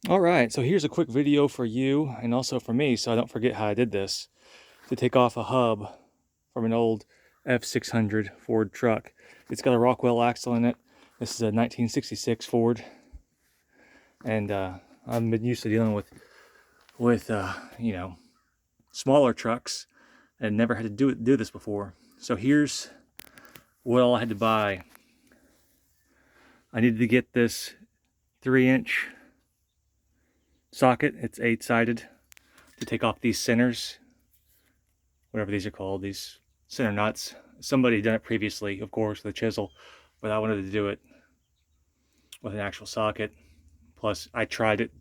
All right, so here's a quick video for you and also for me, so I don't forget how I did this, to take off a hub from an old F600 Ford truck. It's got a Rockwell axle in it. This is a 1966 Ford, and I've been used to dealing with you know, smaller trucks and never had to do this before. So here's what all I had to buy. I needed to get this 3-inch socket. It's 8-sided, to take off these centers, whatever these are called, these center nuts. Somebody had done it previously, of course, with a chisel, but I wanted to do it with an actual socket. Plus, I tried it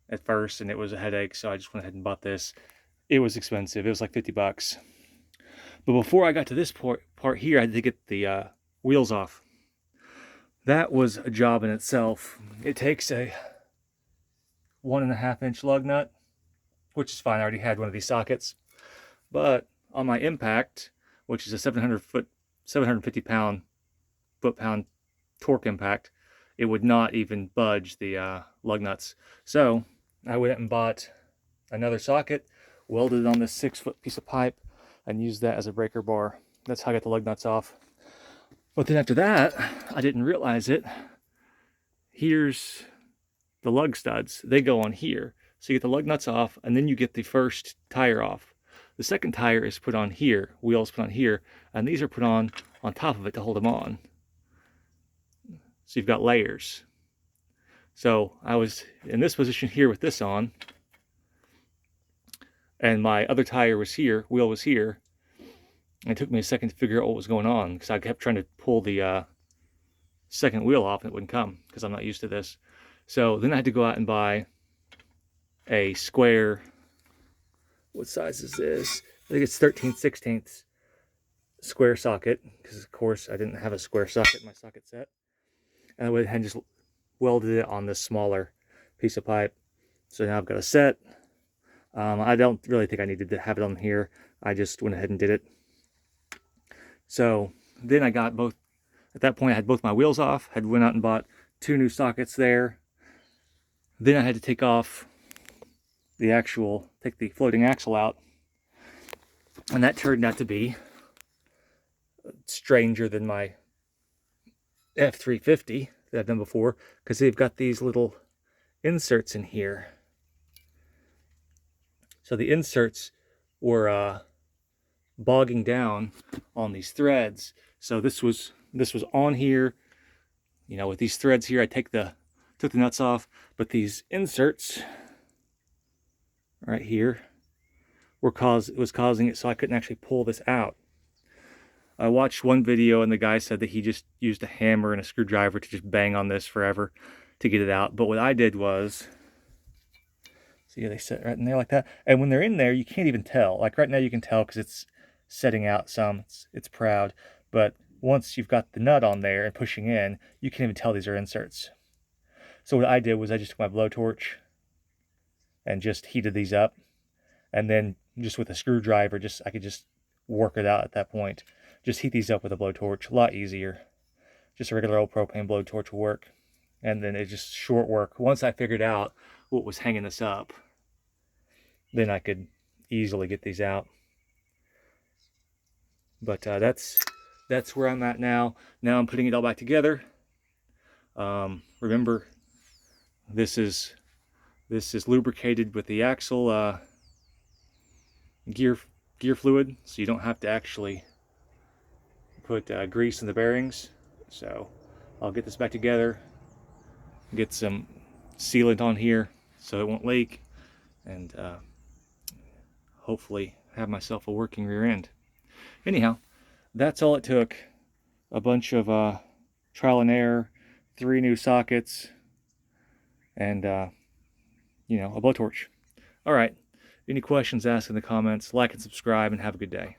at first and it was a headache, so I just went ahead and bought this. It was expensive. It was like 50 bucks. But before I got to this part here, I had to get the wheels off. That was a job in itself. It takes a 1.5-inch lug nut, which is fine. I already had one of these sockets. But on my impact, which is a 750 foot-pound torque impact, it would not even budge the lug nuts. So I went and bought another socket, welded it on this 6-foot piece of pipe, and used that as a breaker bar. That's how I got the lug nuts off. But then after that, I didn't realize it. Here's the lug studs. They go on here. So you get the lug nuts off, and then you get the first tire off. The second tire is put on here, wheels put on here, and these are put on top of it to hold them on. So you've got layers. So I was in this position here with this on, and my other tire was here, wheel was here. And it took me a second to figure out what was going on, because I kept trying to pull the second wheel off and it wouldn't come, because I'm not used to this. So then I had to go out and buy a square, what size is this? I think it's 13/16 square socket, because of course I didn't have a square socket in my socket set. And I went ahead and just welded it on this smaller piece of pipe. So now I've got a set. I don't really think I needed to have it on here. I just went ahead and did it. So then I got both, at that point I had both my wheels off, had went out and bought 2 new sockets there. Then I had to take off take the floating axle out. And that turned out to be stranger than my F350 that I've done before, because they've got these little inserts in here. So the inserts were bogging down on these threads. So this was on here, you know, with these threads here. I took the nuts off, but these inserts right here was causing it so I couldn't actually pull this out. I watched one video and the guy said that he just used a hammer and a screwdriver to just bang on this forever to get it out. But what I did was, see how they sit right in there like that? And when they're in there, you can't even tell. Like right now you can tell because it's setting out some, it's proud. But once you've got the nut on there and pushing in, you can't even tell these are inserts. So what I did was I just took my blowtorch and just heated these up. And then just with a screwdriver, I could just work it out at that point. Just heat these up with a blowtorch, a lot easier. Just a regular old propane blowtorch will work. And then it's just short work. Once I figured out what was hanging this up, then I could easily get these out. But that's where I'm at now. Now I'm putting it all back together. Remember, this is lubricated with the axle gear fluid, so you don't have to actually put grease in the bearings. So I'll get this back together, get some sealant on here so it won't leak, and hopefully have myself a working rear end. Anyhow, that's all it took. A bunch of trial and error, 3 new sockets, and you know, a blowtorch. All right. Any questions, ask in the comments. Like and subscribe, and have a good day.